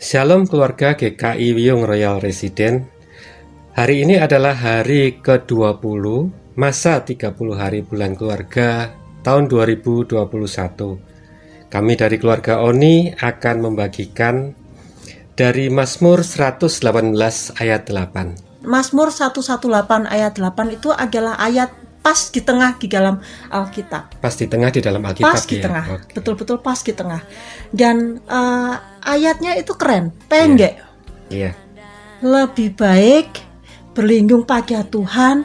Shalom keluarga GKI Wiyung Royal Resident. Hari ini adalah hari ke-20 masa 30 hari bulan keluarga tahun 2021. Kami dari keluarga Oni akan membagikan dari Mazmur 118 ayat 8. Mazmur 118 ayat 8 itu adalah ayat pas di tengah di dalam Alkitab. Pas di tengah di dalam Alkitab. Pas di ya? tengah, Oke. betul-betul pas di tengah. Dan ayatnya itu keren, pendek. Iya. Lebih baik berlindung pada Tuhan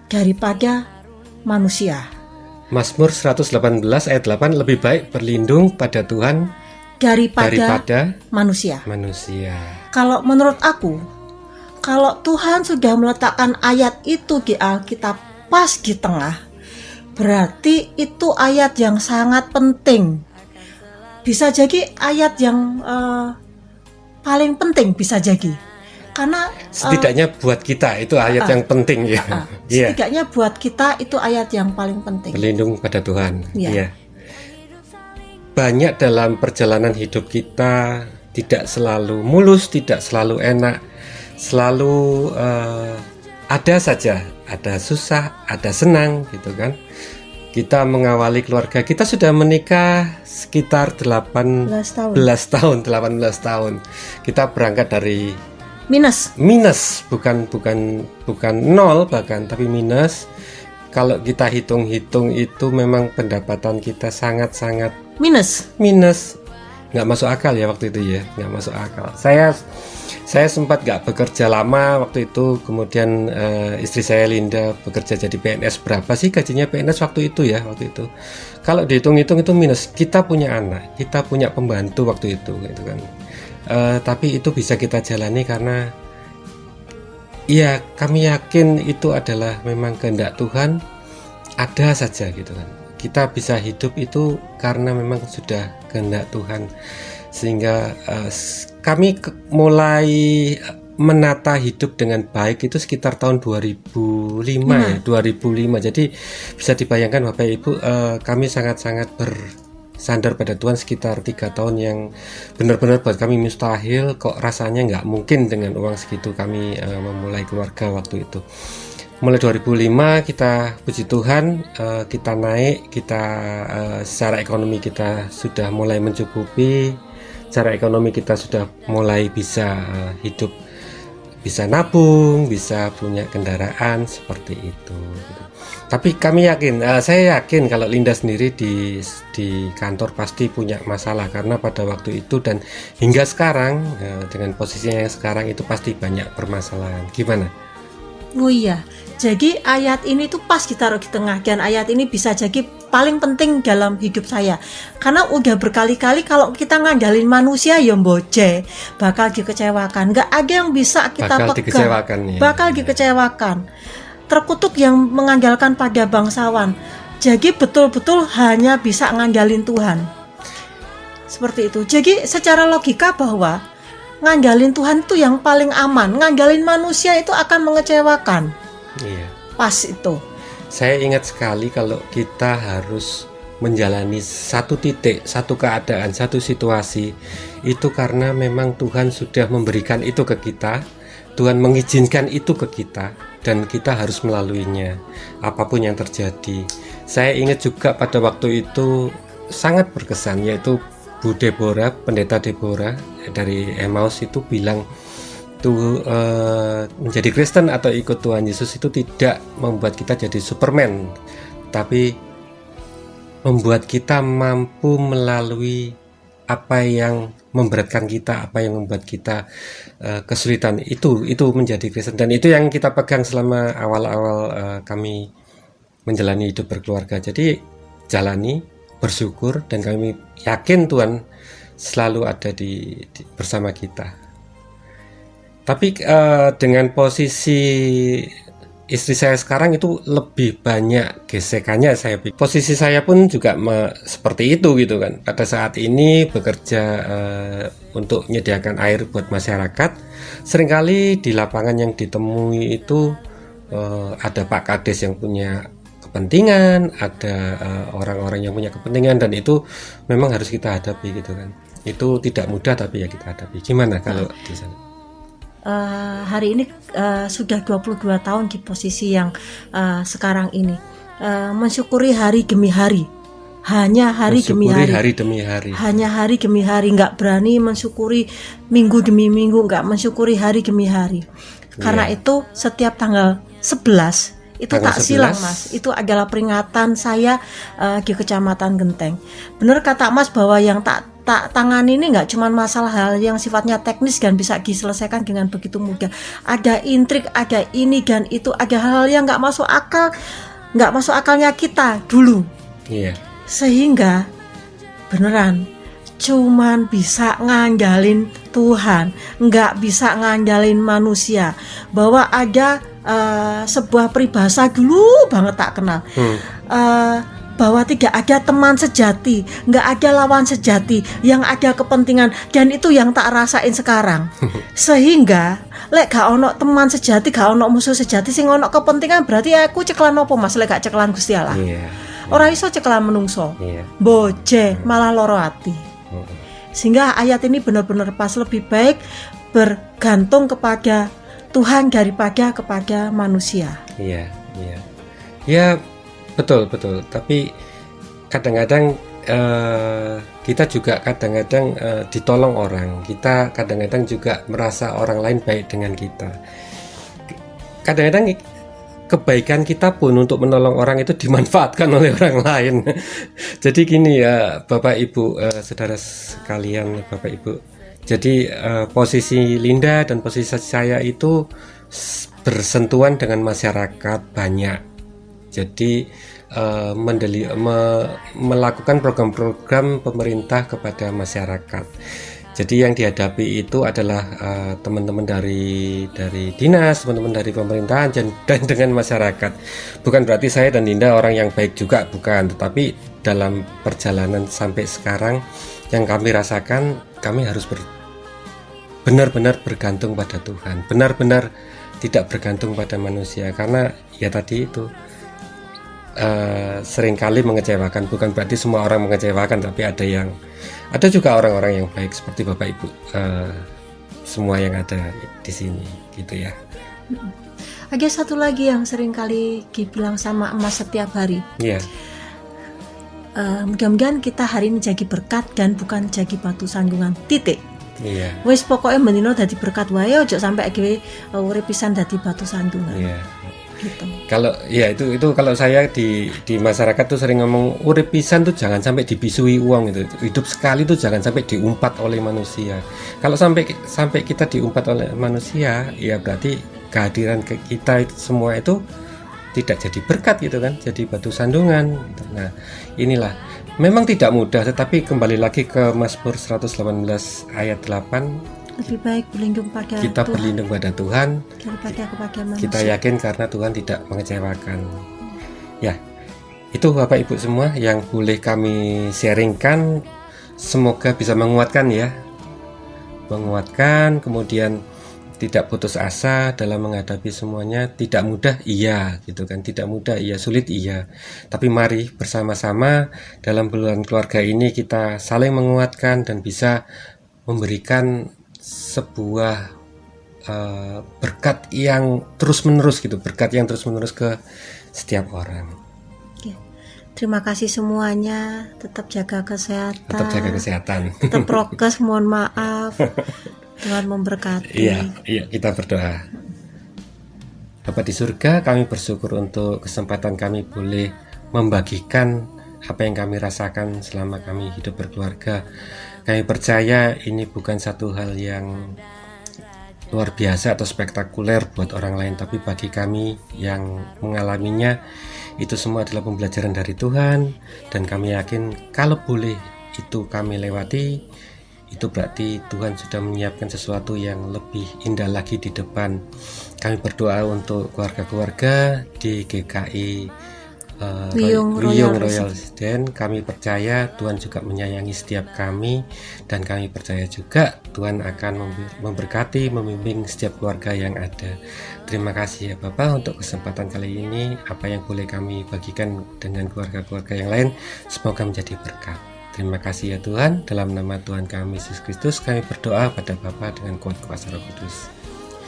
daripada manusia. Mazmur 118 ayat 8, lebih baik berlindung pada Tuhan daripada manusia. Kalau menurut aku, kalau Tuhan sudah meletakkan ayat itu di Alkitab pas di tengah, berarti itu ayat yang sangat penting. Bisa jadi ayat yang paling penting, bisa jadi. Karena setidaknya buat kita itu ayat yang penting ya. Iya. Setidaknya buat kita itu ayat yang paling penting. Berlindung pada Tuhan. Iya. Iya. Banyak dalam perjalanan hidup kita tidak selalu mulus, tidak selalu enak, selalu ada saja, ada susah, ada senang gitu kan. Kita mengawali keluarga, kita sudah menikah sekitar 18 tahun. Kita berangkat dari minus, bukan nol bahkan, tapi minus. Kalau kita hitung-hitung itu memang pendapatan kita sangat-sangat minus. Nggak masuk akal ya waktu itu ya, nggak masuk akal. Saya sempat nggak bekerja lama waktu itu. Kemudian istri saya Linda bekerja jadi PNS. Berapa sih gajinya PNS waktu itu ya? Waktu itu kalau dihitung-hitung itu minus. Kita punya anak, kita punya pembantu waktu itu gitu kan. Tapi itu bisa kita jalani karena ya kami yakin itu adalah memang kehendak Tuhan. Ada saja gitu kan. Kita bisa hidup itu karena memang sudah kehendak Tuhan. Sehingga kami mulai menata hidup dengan baik itu sekitar tahun 2005 ya, 2005. Jadi bisa dibayangkan Bapak Ibu, kami sangat-sangat bersandar pada Tuhan sekitar 3 tahun yang benar-benar buat kami mustahil. Kok rasanya nggak mungkin dengan uang segitu kami memulai keluarga waktu itu. Mulai 2005 kita puji Tuhan, kita naik, kita secara ekonomi kita sudah mulai mencukupi, secara ekonomi kita sudah mulai bisa hidup, bisa nabung, bisa punya kendaraan seperti itu. Tapi kami yakin, saya yakin kalau Linda sendiri di kantor pasti punya masalah karena pada waktu itu dan hingga sekarang dengan posisinya yang sekarang itu pasti banyak permasalahan. Gimana? Oh iya, jadi ayat ini tuh pas ditaruh di tengah, dan ayat ini bisa jadi paling penting dalam hidup saya. Karena udah berkali-kali kalau kita ngandalin manusia ya mboje, bakal dikecewakan. Nggak ada yang bisa kita pegang, bakal dikecewakan. Terkutuk yang mengandalkan pada bangsawan. Jadi betul-betul hanya bisa ngandalin Tuhan. Seperti itu. Jadi secara logika bahwa ngandalin Tuhan itu yang paling aman. Ngandalin manusia itu akan mengecewakan. Iya. Pas itu. Saya ingat sekali kalau kita harus menjalani satu titik, satu keadaan, satu situasi itu karena memang Tuhan sudah memberikan itu ke kita. Tuhan mengizinkan itu ke kita dan kita harus melaluinya apapun yang terjadi. Saya ingat juga pada waktu itu sangat berkesan, yaitu Bu Deborah, pendeta Deborah dari Emmaus itu bilang tuh menjadi Kristen atau ikut Tuhan Yesus itu tidak membuat kita jadi Superman, tapi membuat kita mampu melalui apa yang memberatkan kita, apa yang membuat kita kesulitan, itu menjadi Kristen. Dan itu yang kita pegang selama awal-awal kami menjalani hidup berkeluarga. Jadi jalani, bersyukur, dan kami yakin Tuhan selalu ada bersama kita. Tapi dengan posisi istri saya sekarang itu lebih banyak gesekannya, saya pikir. Posisi saya pun juga seperti itu gitu kan. Pada saat ini bekerja untuk menyediakan air buat masyarakat. Seringkali di lapangan yang ditemui itu ada Pak Kades yang punya kepentingan, ada orang-orang yang punya kepentingan, dan itu memang harus kita hadapi gitu kan. Itu tidak mudah tapi ya kita hadapi. Gimana kalau di sana? Hari ini sudah 22 tahun di posisi yang sekarang ini, mensyukuri hari demi hari, hanya hari demi hari, hanya hari demi hari, nggak berani mensyukuri minggu demi minggu, nggak mensyukuri hari demi hari. Karena itu setiap tanggal 11 itu tak silang Mas, itu adalah peringatan saya di Kecamatan Genteng. Benar kata Mas bahwa yang tak tangani ini nggak cuma masalah hal yang sifatnya teknis dan bisa diselesaikan dengan begitu mudah. Ada intrik, ada ini dan itu, ada hal yang nggak masuk akalnya kita dulu. Sehingga beneran cuman bisa ngandalin Tuhan, nggak bisa ngandalin manusia. Bahwa ada sebuah peribahasa dulu banget tak kenal, bahwa tidak ada teman sejati, nggak ada lawan sejati, yang ada kepentingan, dan itu yang tak rasain sekarang. Sehingga lek gak ono teman sejati, gak ono musuh sejati, sing ono kepentingan, berarti aku ceklan opo Mas, lek gak ceklan Gusti Allah. Ora iso ceklan menungso, boje malah loro ati. Sehingga ayat ini benar-benar pas, lebih baik bergantung kepada Tuhan daripada kepada manusia. Ya betul. Tapi kadang-kadang kita juga kadang-kadang ditolong orang. Kita kadang-kadang juga merasa orang lain baik dengan kita. Kadang-kadang kebaikan kita pun untuk menolong orang itu dimanfaatkan oleh orang lain. Jadi gini ya Bapak Ibu, saudara sekalian, Bapak Ibu. Jadi posisi Linda dan posisi saya itu bersentuhan dengan masyarakat banyak. Jadi melakukan program-program pemerintah kepada masyarakat. Jadi yang dihadapi itu adalah teman-teman dari dinas, teman-teman dari pemerintahan dan dengan masyarakat. Bukan berarti saya dan Linda orang yang baik juga, bukan. Tetapi dalam perjalanan sampai sekarang yang kami rasakan, kami harus benar-benar bergantung pada Tuhan, benar-benar tidak bergantung pada manusia. Karena ya tadi itu seringkali mengecewakan. Bukan berarti semua orang mengecewakan, tapi ada juga orang-orang yang baik seperti Bapak Ibu, semua yang ada di sini, gitu ya. Ada satu lagi yang seringkali dibilang sama Emas setiap hari. Mudah-mudahan kita hari ini jadi berkat dan bukan jadi batu sandungan. Titik. Wes pokoknya menino dadi berkat wae, ojo sampai akhirnya urip pisan dadi batu sandungan. Gitu. Kalau ya itu kalau saya di masyarakat tuh sering ngomong urip pisan tuh jangan sampai dibisui uang itu. Hidup sekali tuh jangan sampai diumpat oleh manusia. Kalau sampai kita diumpat oleh manusia, ya berarti kehadiran kita semua itu tidak jadi berkat gitu kan, jadi batu sandungan. Nah, inilah memang tidak mudah, tetapi kembali lagi ke Mazmur 118 ayat 8. Lebih baik berlindung pada kita Tuhan, berlindung pada Tuhan daripada kepada manusia. Kita yakin karena Tuhan tidak mengecewakan. Ya, itu Bapak Ibu semua yang boleh kami sharingkan. Semoga bisa menguatkan ya, menguatkan, kemudian tidak putus asa dalam menghadapi semuanya. Tidak mudah, iya, gitu kan. Tidak mudah, iya, sulit, iya. Tapi mari bersama-sama dalam bulan keluarga ini kita saling menguatkan dan bisa memberikan sebuah berkat yang terus-menerus gitu, berkat yang terus-menerus ke setiap orang. Terima kasih semuanya, tetap jaga kesehatan. Tetap prokes, mohon maaf. Tuhan memberkati. Iya, kita berdoa. Bapa di surga, kami bersyukur untuk kesempatan kami boleh membagikan apa yang kami rasakan selama kami hidup berkeluarga. Kami percaya ini bukan satu hal yang luar biasa atau spektakuler buat orang lain, tapi bagi kami yang mengalaminya, itu semua adalah pembelajaran dari Tuhan. Dan kami yakin kalau boleh itu kami lewati, itu berarti Tuhan sudah menyiapkan sesuatu yang lebih indah lagi di depan. Kami berdoa untuk keluarga-keluarga di GKI Wiyung Royal Resident. Kami percaya Tuhan juga menyayangi setiap kami, dan kami percaya juga Tuhan akan memberkati, membimbing setiap keluarga yang ada. Terima kasih ya Bapak untuk kesempatan kali ini. Apa yang boleh kami bagikan dengan keluarga-keluarga yang lain, semoga menjadi berkat. Terima kasih ya Tuhan, dalam nama Tuhan kami Yesus Kristus kami berdoa pada Bapa dengan kuat kuasa Roh Kudus.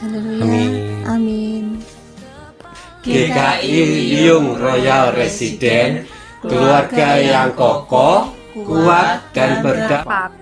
Haleluya. Amin. Amin. GKI Liyung Royal Resident, keluarga yang kokoh, kuat dan berdampak.